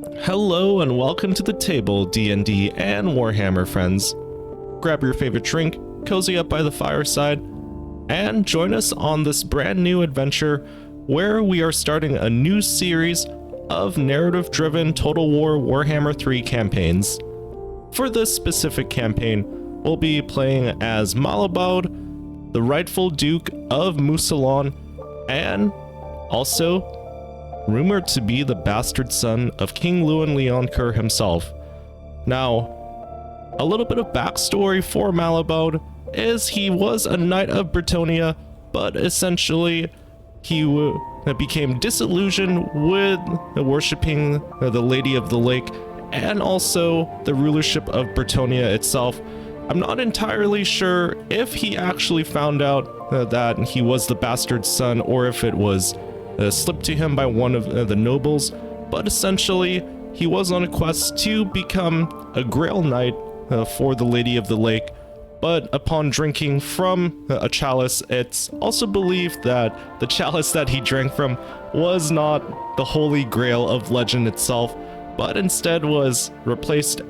Hello and welcome to the table, D&D and Warhammer friends. Grab your favorite drink, cozy up by the fireside, and join us on this brand new adventure where we are starting a new series of narrative-driven Total War Warhammer 3 campaigns. For this specific campaign, we'll be playing as Malabaud, the rightful Duke of Mousillon, and also rumored to be the bastard son of King Lewin Leoncoeur himself. Now, a little bit of backstory for Malabaud is he was a knight of Bretonnia, but essentially he became disillusioned with worshipping the Lady of the Lake and also the rulership of Bretonnia itself. I'm not entirely sure if he actually found out that he was the bastard son or if it was slipped to him by one of the nobles, but essentially he was on a quest to become a Grail Knight for the Lady of the Lake. But upon drinking from a chalice, it's also believed that the chalice that he drank from was not the Holy Grail of legend itself, but instead was replaced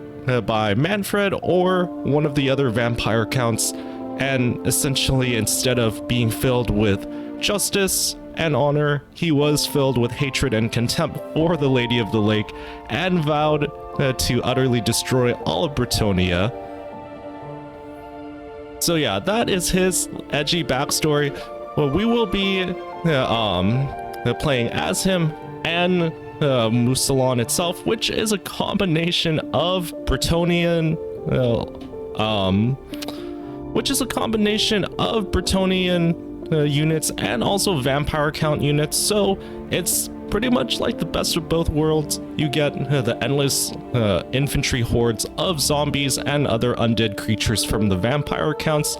by Manfred or one of the other vampire counts, and essentially instead of being filled with justice and honor, he was filled with hatred and contempt for the Lady of the Lake and vowed to utterly destroy all of Bretonnia. So yeah, that is his edgy backstory. Well, we will be playing as him and Mousillon itself, which is a combination of Bretonnian units and also vampire count units, so it's pretty much like the best of both worlds. You get the endless infantry hordes of zombies and other undead creatures from the vampire counts,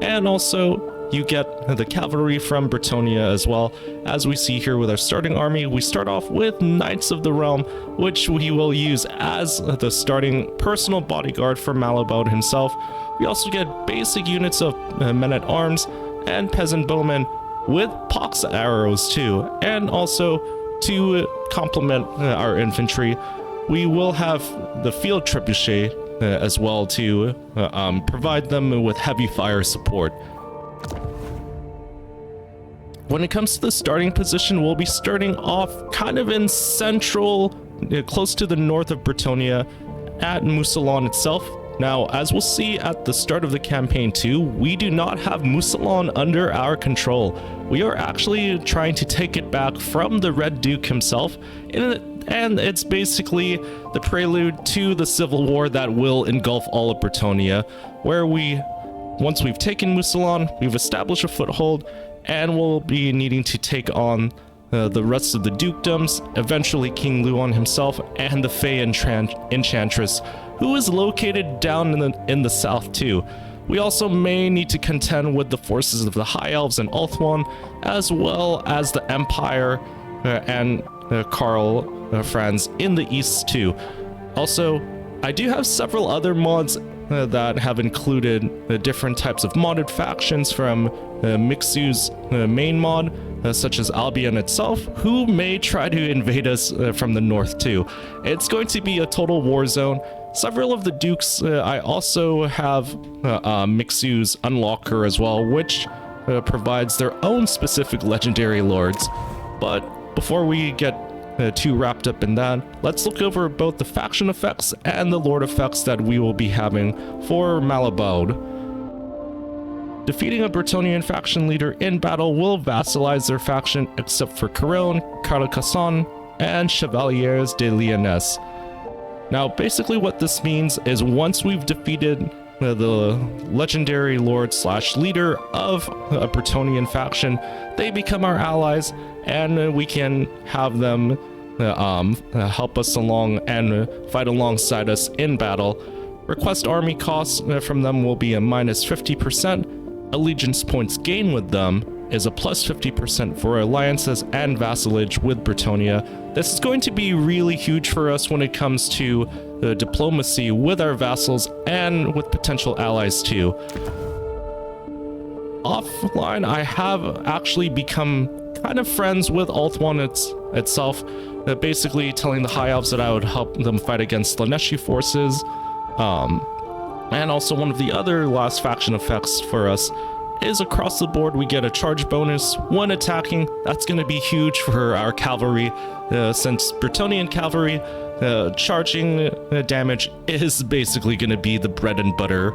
and also you get the cavalry from Bretonnia as well. As we see here with our starting army, we start off with Knights of the Realm, which we will use as the starting personal bodyguard for Malabaud himself. We also get basic units of men-at-arms and peasant bowmen with pox arrows too, and also to complement our infantry, we will have the field trebuchet as well to provide them with heavy fire support. When it comes to the starting position, we'll be starting off kind of in central, close to the north of Bretonnia at Mousillon itself. Now, as we'll see at the start of the campaign too, we do not have Mousillon under our control. We are actually trying to take it back from the Red Duke himself, and it's basically the prelude to the civil war that will engulf all of Bretonnia, where once we've taken Mousillon, we've established a foothold, and we'll be needing to take on the rest of the dukedoms, eventually King Lewin himself, and the Fey Enchantress, who is located down in the south too. We also may need to contend with the forces of the High Elves and Ulthuan, as well as the Empire and Karl Franz in the east too. Also, I do have several other mods that have included different types of modded factions from Mixu's main mod, such as Albion itself, who may try to invade us from the north too. It's going to be a total war zone. Several of the dukes, I also have Mixu's Unlocker as well, which provides their own specific legendary lords. But before we get too wrapped up in that, let's look over both the faction effects and the lord effects that we will be having for Malabaud. Defeating a Bretonnian faction leader in battle will vassalize their faction except for Caron, Carcassonne, and Chevaliers de Lyonesse. Now, basically what this means is once we've defeated the legendary lord slash leader of a Bretonnian faction, they become our allies, and we can have them help us along and fight alongside us in battle. Request army costs from them will be a minus 50%. Allegiance points gained with them is a plus 50% for alliances and vassalage with Bretonnia. This is going to be really huge for us when it comes to diplomacy with our vassals and with potential allies too. Offline, I have actually become kind of friends with Ulthuan itself, basically telling the High Elves that I would help them fight against Slaneshi forces. And also one of the other last faction effects for us is across the board we get a charge bonus when attacking. That's going to be huge for our cavalry, since Bretonnian cavalry charging damage is basically going to be the bread and butter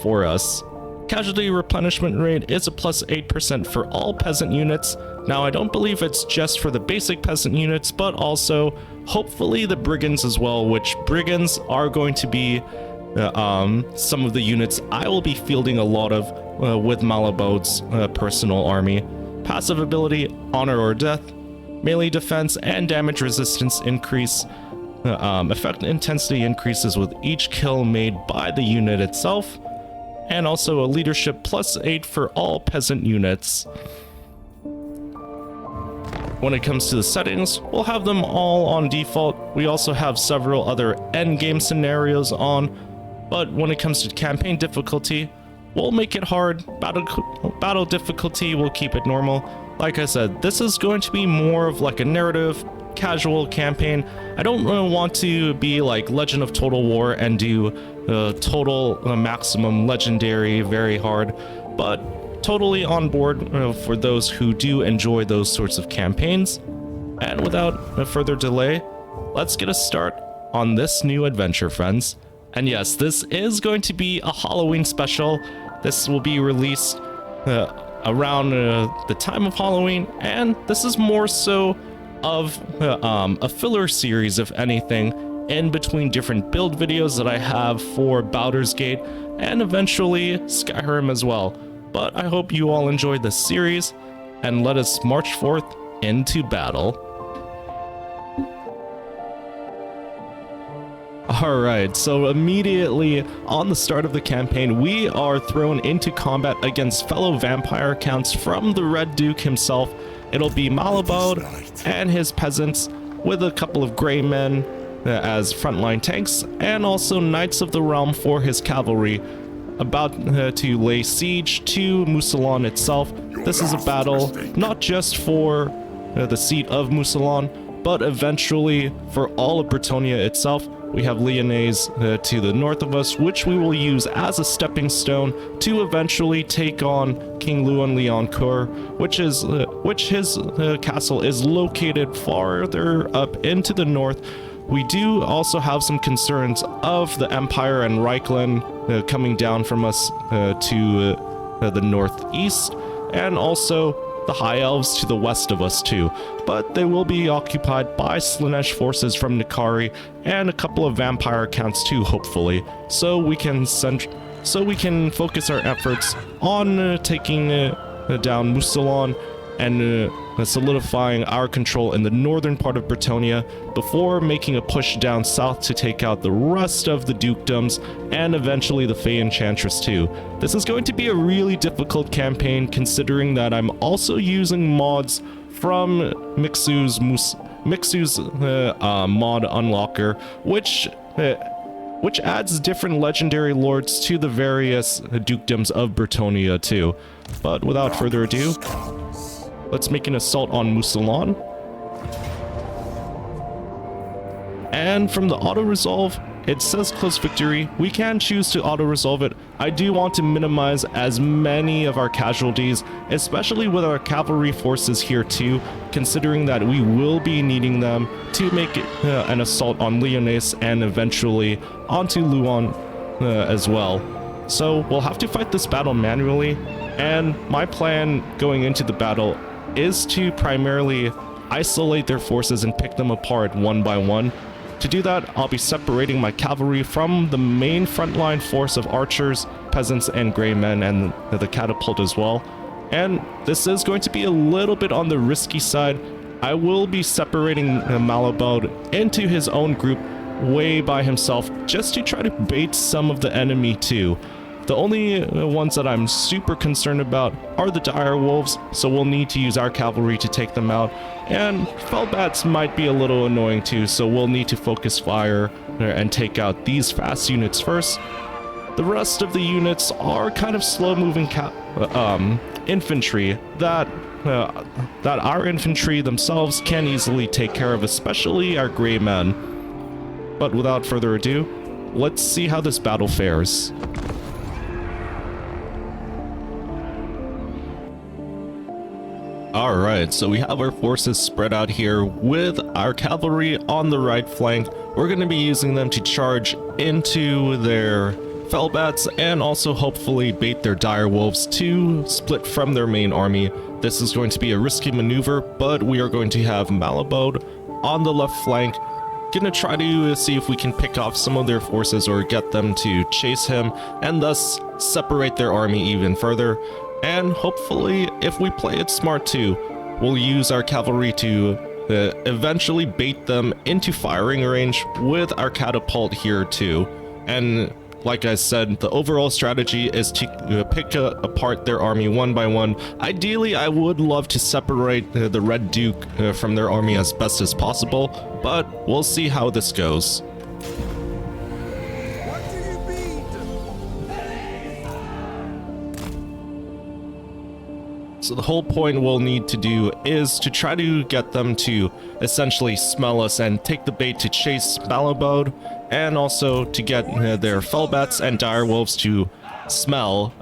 for us. Casualty replenishment rate is a plus 8% for all peasant units. Now I don't believe it's just for the basic peasant units, but also hopefully the brigands as well, which brigands are going to be some of the units I will be fielding a lot of with Malabaud's personal army. Passive ability, honor or death, melee defense and damage resistance increase. Effect intensity increases with each kill made by the unit itself, and also a leadership plus 8 for all peasant units. When it comes to the settings, we'll have them all on default. We also have several other endgame scenarios on, but when it comes to campaign difficulty, we'll make it hard. Battle difficulty, we'll keep it normal. Like I said, this is going to be more of like a narrative, casual campaign. I don't really want to be like Legend of Total War and do total maximum legendary very hard, but totally on board for those who do enjoy those sorts of campaigns. And without further delay, let's get a start on this new adventure, friends. And yes, this is going to be a Halloween special. This will be released around the time of Halloween, and this is more so of a filler series, if anything, in between different build videos that I have for Baldurs Gate and eventually Skyrim as well. But I hope you all enjoyed this series, and let us march forth into battle. Alright, so immediately on the start of the campaign, we are thrown into combat against fellow vampire counts from the Red Duke himself. It'll be Malabaud and his peasants with a couple of gray men as frontline tanks, and also Knights of the Realm for his cavalry, about to lay siege to Mousillon itself. This is a battle not just for the seat of Mousillon, but eventually for all of Bretonnia itself. We have Lyonnaise to the north of us, which we will use as a stepping stone to eventually take on King Louan Leoncoeur, which his castle is located farther up into the north. We do also have some concerns of the Empire and Reichland coming down from us to the northeast, and also the High Elves to the west of us too, but they will be occupied by Slanesh forces from Nikari and a couple of vampire counts too, hopefully. So we can focus our efforts on taking down Mousillon and solidifying our control in the northern part of Bretonnia before making a push down south to take out the rest of the dukedoms and eventually the Fey Enchantress too. This is going to be a really difficult campaign, considering that I'm also using mods from Mixu's mod unlocker, which adds different legendary lords to the various dukedoms of Bretonnia too. But without further ado, let's make an assault on Mousillon. And from the auto-resolve, it says close victory. We can choose to auto-resolve it. I do want to minimize as many of our casualties, especially with our cavalry forces here too, considering that we will be needing them to make an assault on Lyonnaise and eventually onto Louan as well. So we'll have to fight this battle manually, and my plan going into the battle is to primarily isolate their forces and pick them apart one by one. To do that, I'll be separating my cavalry from the main frontline force of archers, peasants, and gray men, and the catapult as well. And this is going to be a little bit on the risky side. I will be separating Malabaud into his own group way by himself, just to try to bait some of the enemy too. The only ones that I'm super concerned about are the dire wolves, so we'll need to use our cavalry to take them out. And Felbats might be a little annoying too, so we'll need to focus fire and take out these fast units first. The rest of the units are kind of slow-moving infantry that our infantry themselves can easily take care of, especially our gray men. But without further ado, let's see how this battle fares. Alright, so we have our forces spread out here with our cavalry on the right flank. We're going to be using them to charge into their fellbats and also hopefully bait their dire wolves to split from their main army. This is going to be a risky maneuver, but we are going to have Malabode on the left flank. Gonna try to see if we can pick off some of their forces or get them to chase him and thus separate their army even further. And hopefully, if we play it smart too, we'll use our cavalry to eventually bait them into firing range with our catapult here too. And like I said, the overall strategy is to pick apart their army one by one. Ideally, I would love to separate the Red Duke from their army as best as possible, but we'll see how this goes. So the whole point we'll need to do is to try to get them to essentially smell us and take the bait to chase Malabode, and also to get their fellbats and direwolves to smell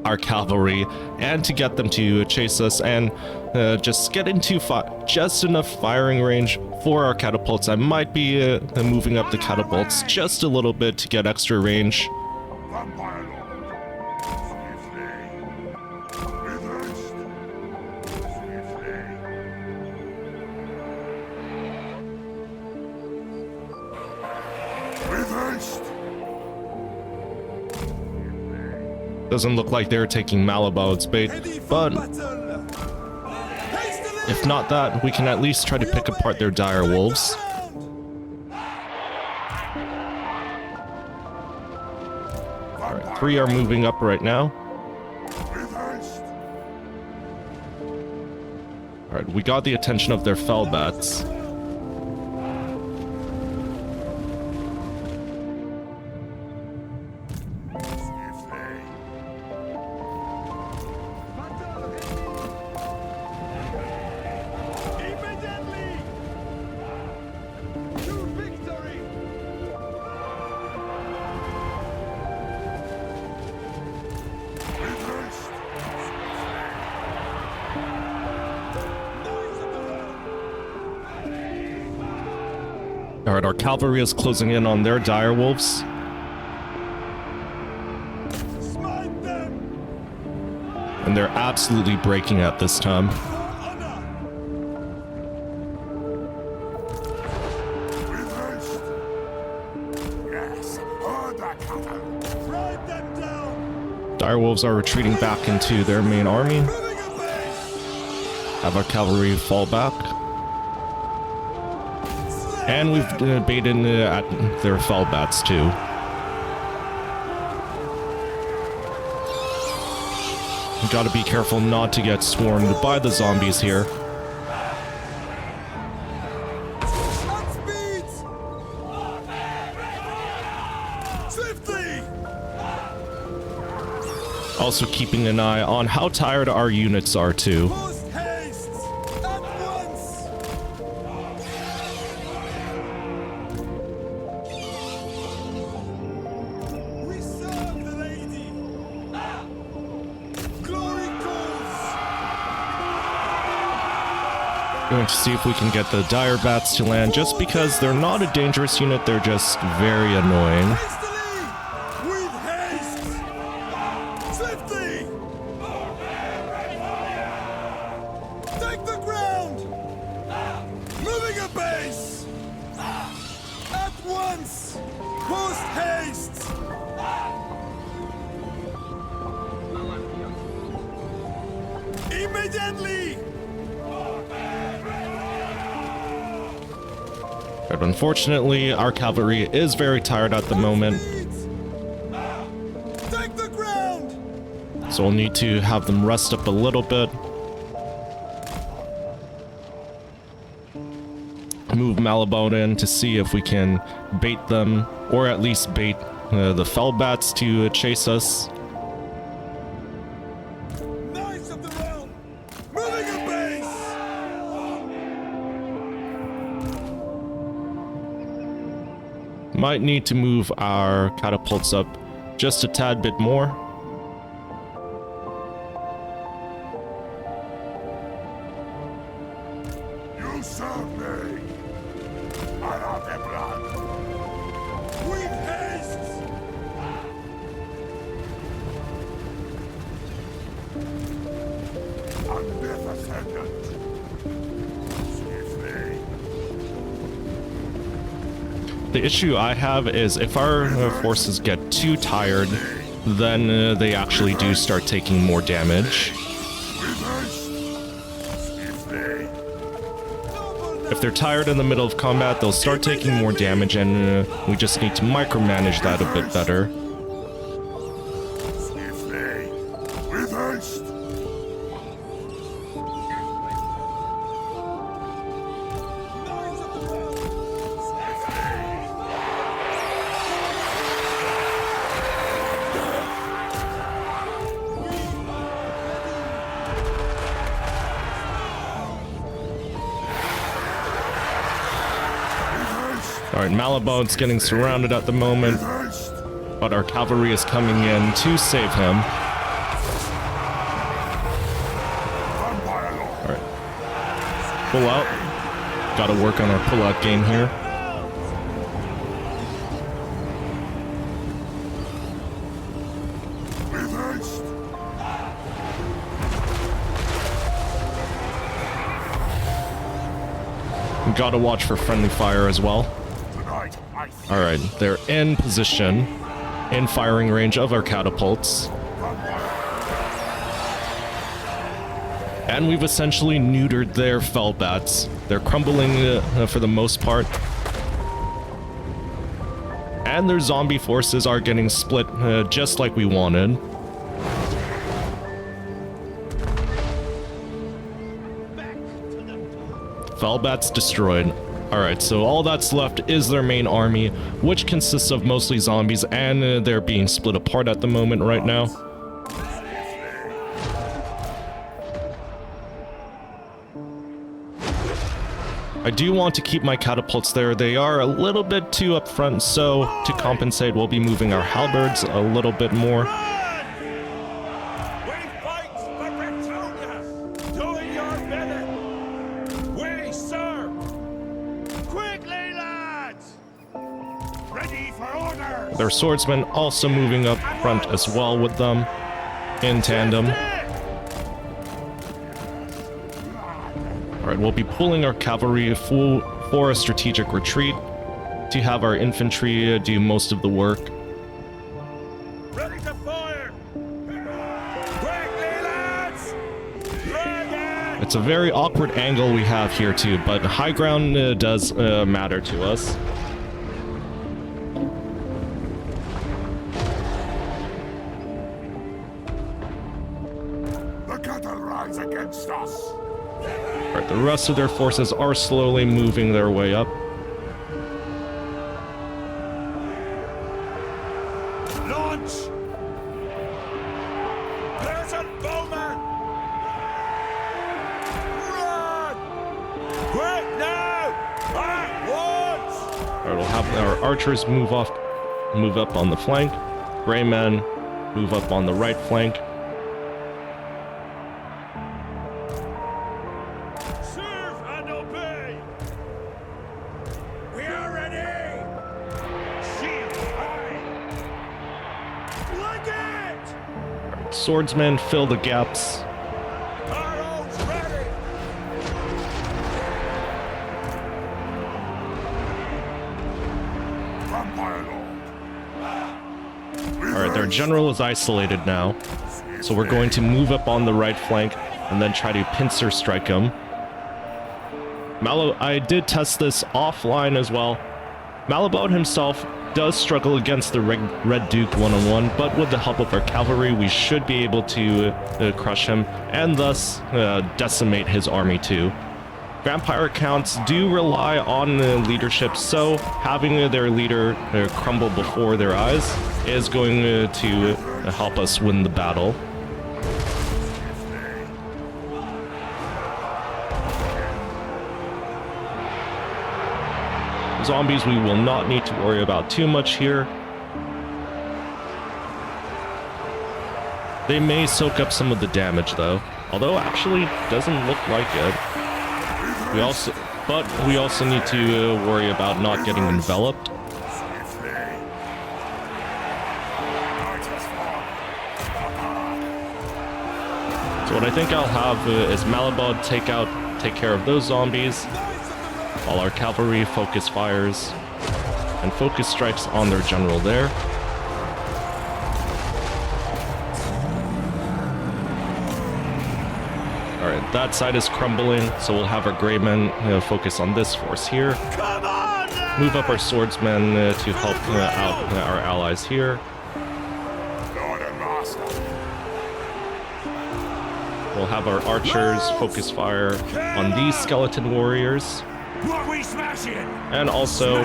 our cavalry and to get them to chase us and just get into just enough firing range for our catapults. I might be moving up the catapults just a little bit to get extra range. Doesn't look like they're taking Malabode's bait, but if not that, we can at least try to pick apart their dire wolves. Alright, 3 are moving up right now. Alright, we got the attention of their fellbats. Alright, our cavalry is closing in on their dire wolves. And they're absolutely breaking at this time. Dire wolves are retreating back into their main army. Have our cavalry fall back. And we've baited at their fellbats too. We gotta be careful not to get swarmed by the zombies here. Also keeping an eye on how tired our units are too. Going to see if we can get the dire bats to land, just because they're not a dangerous unit, they're just very annoying. Take the ground! Moving a base! At once! Post haste! Immediately! But unfortunately, our cavalry is very tired at the moment. Take the ground! So we'll need to have them rest up a little bit. Move Malabode in to see if we can bait them, or at least bait the fellbats to chase us. Might need to move our catapults up just a tad bit more. You serve me. I have the blood. With haste. Magnificent. Swiftly. The issue I have is if our forces get too tired, then they actually do start taking more damage. If they're tired in the middle of combat, they'll start taking more damage, and we just need to micromanage that a bit better. With haste. Alright, Malabon's getting surrounded at the moment, but our cavalry is coming in to save him. Alright. Pull out. Gotta work on our pull-out game here. Gotta watch for friendly fire as well. Alright, they're in position, in firing range of our catapults. And we've essentially neutered their fellbats. They're crumbling for the most part. And their zombie forces are getting split just like we wanted. Fellbats destroyed. Alright, so all that's left is their main army, which consists of mostly zombies, and they're being split apart at the moment right now. I do want to keep my catapults there. They are a little bit too up front, so to compensate, we'll be moving our halberds a little bit more. We fight for Bretonnia. Doing your bidding. We serve. Quickly, lads. Ready for orders. Their swordsmen also moving up front as well with them, in tandem. Alright, we'll be pulling our cavalry for a strategic retreat to have our infantry do most of the work. Ready to fire. Quickly, lads. Ready. It's a very awkward angle we have here too, but high ground does matter to us. The cattle rise against us. Alright, the rest of their forces are slowly moving their way up. Launch! There's a bowman! Run! Quick now! At once! Alright, we'll have our archers move up on the flank. Gray men move up on the right flank. Serve and obey! We are ready! Shield high! Like it! Swordsmen fill the gaps. Arrows ready! Vampire Lord! Alright, their general is isolated now, so we're going to move up on the right flank and then try to pincer strike him. I did test this offline as well. Malabon himself does struggle against the Red Duke one-on-one, but with the help of our cavalry, we should be able to crush him and thus decimate his army too. Vampire counts do rely on leadership, so having their leader crumble before their eyes is going to help us win the battle. Zombies we will not need to worry about too much here. They may soak up some of the damage though, although actually doesn't look like it. We also need to worry about not getting enveloped. So what I think I'll have is Malabod take care of those zombies, while our cavalry focus fires and focus strikes on their general there. Alright, that side is crumbling, so we'll have our Greymen focus on this force here. Move up our swordsmen to help out our allies here. We'll have our archers focus fire on these skeleton warriors. And also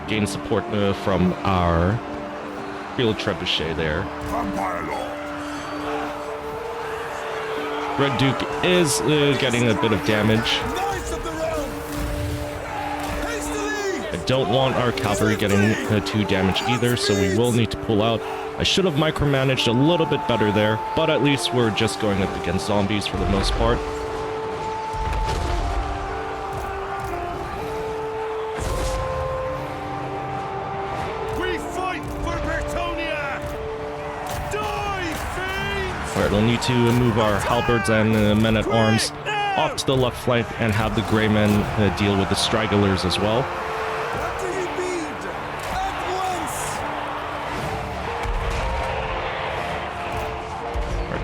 gain support from our field trebuchet there. Red Duke is getting a bit of damage. I don't want our cavalry getting too damaged either, so we will need to pull out. I should have micromanaged a little bit better there, but at least we're just going up against zombies for the most part. We fight for Bretonnia! Die, fiends! Alright, we'll need to move our halberds and men-at-arms off to the left flank and have the Greymen deal with the stragglers as well.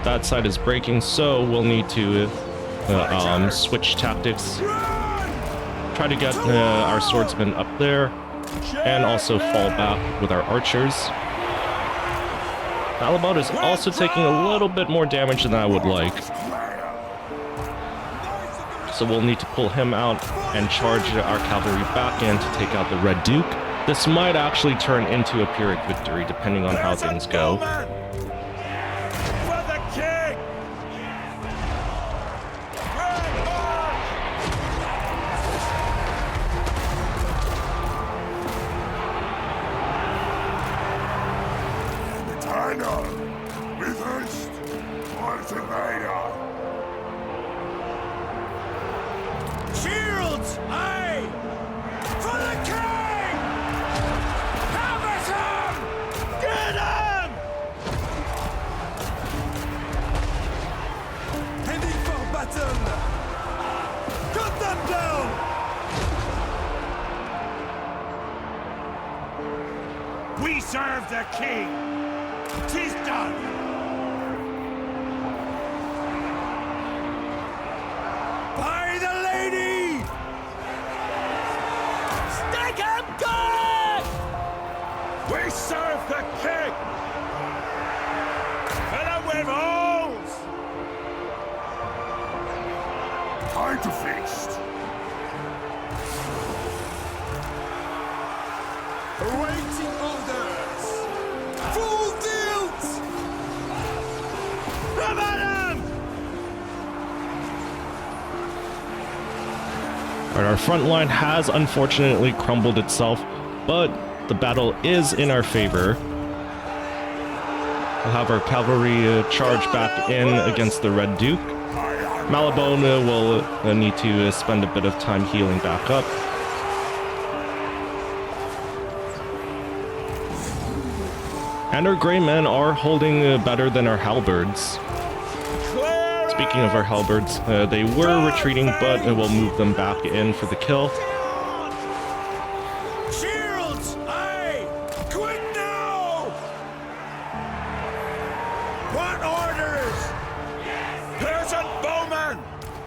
That side is breaking, so we'll need to switch tactics. Try to get our swordsmen up there, and also fall back with our archers. Malabod is also taking a little bit more damage than I would like, so we'll need to pull him out and charge our cavalry back in to take out the Red Duke. This might actually turn into a Pyrrhic victory, depending on how things go. Shields! Aye! For the king! Have at him! Get him! Heading for battle! Cut them down! We serve the king! 'Tis done! By the lady! Stick him good! We serve the king! Fill him with holes! Time to feast! Awaiting orders! Full tilt! Come at him! Our front line has unfortunately crumbled itself, but the battle is in our favor. We'll have our cavalry charge back in against the Red Duke. Malabon will need to spend a bit of time healing back up. And our Grey Men are holding better than our halberds. Speaking of our halberds, they were retreating, but we'll move them back in for the kill. Shields! Aye! Quick now! What orders? Peasant bowmen!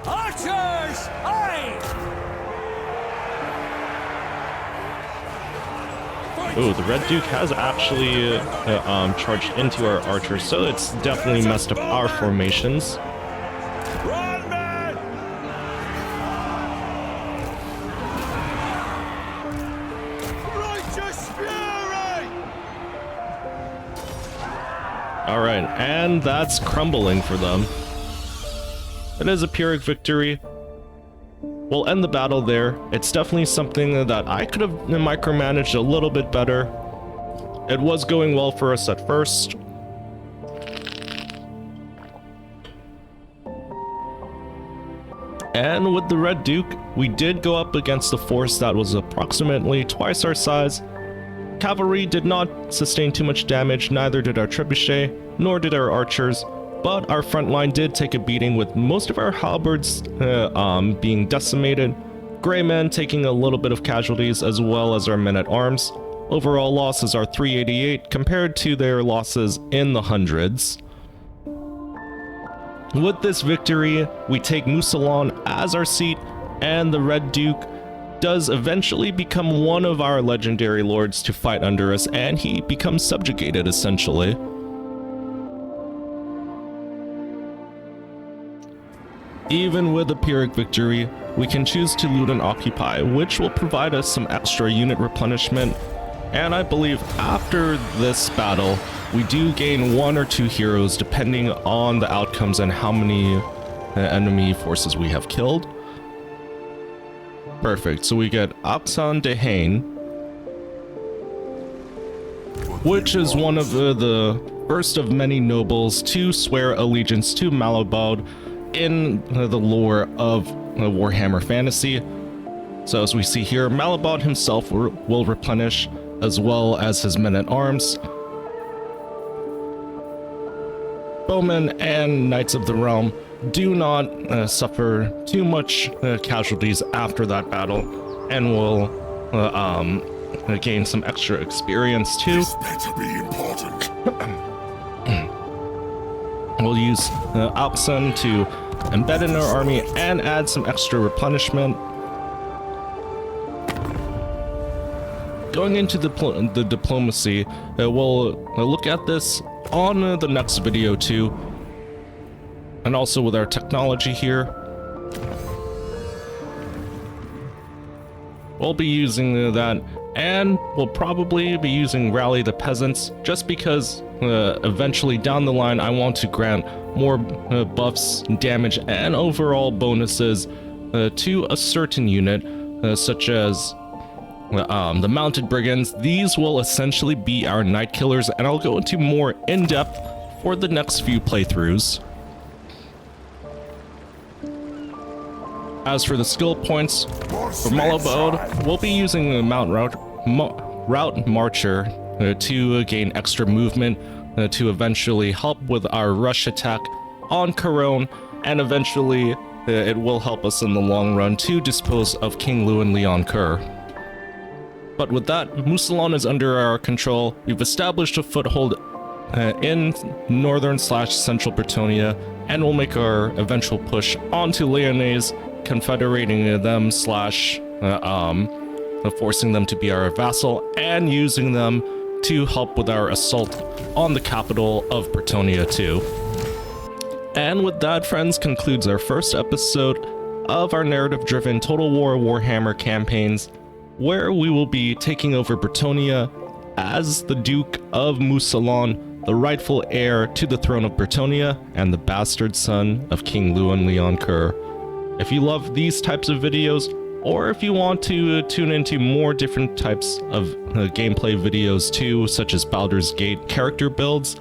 Archers! Aye! Oh, the Red Duke has actually charged into our archers, so it's definitely messed up our formations. Run, men! Righteous fury! Alright, and that's crumbling for them. It is a Pyrrhic victory. we'll end the battle there. It's definitely something that I could have micromanaged a little bit better. It was going well for us at first. And with the Red Duke, we did go up against a force that was approximately twice our size. Cavalry did not sustain too much damage, neither did our trebuchet, nor did our archers, but our front line did take a beating with most of our halberds being decimated, Grey Men taking a little bit of casualties as well as our men-at-arms. Overall losses are 388 compared to their losses in the hundreds. With this victory, we take Mousillon as our seat, and the Red Duke does eventually become one of our legendary lords to fight under us, and he becomes subjugated essentially. Even with a Pyrrhic victory, we can choose to loot and occupy, which will provide us some extra unit replenishment, and I believe after this battle, we do gain 1 or 2 heroes depending on the outcomes and how many enemy forces we have killed. Perfect, so we get Aksan de Hain, which is one of the first of many nobles to swear allegiance to Malabad in the lore of Warhammer Fantasy. So as we see here, Malabad himself will replenish, as well as his men-at-arms. Bowmen and Knights of the Realm do not suffer too much casualties after that battle, and will gain some extra experience too. This better be important. We'll use Alkson to embed in our army and add some extra replenishment. Going into the diplomacy, we'll look at this on the next video too, and also with our technology here. We'll be using that, and we'll probably be using Rally the Peasants, just because eventually down the line I want to grant more buffs, damage, and overall bonuses to a certain unit, such as the Mounted Brigands. These will essentially be our Night Killers, and I'll go into more in-depth for the next few playthroughs. As for the skill points, for Malabad, we'll be using the Route Marcher to gain extra movement to eventually help with our rush attack on Corone, and eventually it will help us in the long run to dispose of King Luan Leon Kerr. But with that, Mousillon is under our control. We've established a foothold in northern/central Bretonnia, and we'll make our eventual push onto Lyonnaise, confederating them forcing them to be our vassal, and using them to help with our assault on the capital of Bretonnia too. And with that, friends, concludes our first episode of our narrative-driven Total War Warhammer campaigns, where we will be taking over Bretonnia as the Duke of Mousillon, the rightful heir to the throne of Bretonnia and the bastard son of King Luan Leon Kerr. If you love these types of videos, or if you want to tune into more different types of gameplay videos too, such as Baldurs Gate character builds,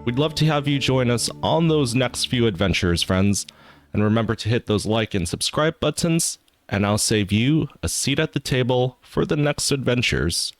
we'd love to have you join us on those next few adventures, friends. And remember to hit those like and subscribe buttons, and I'll save you a seat at the table for the next adventures.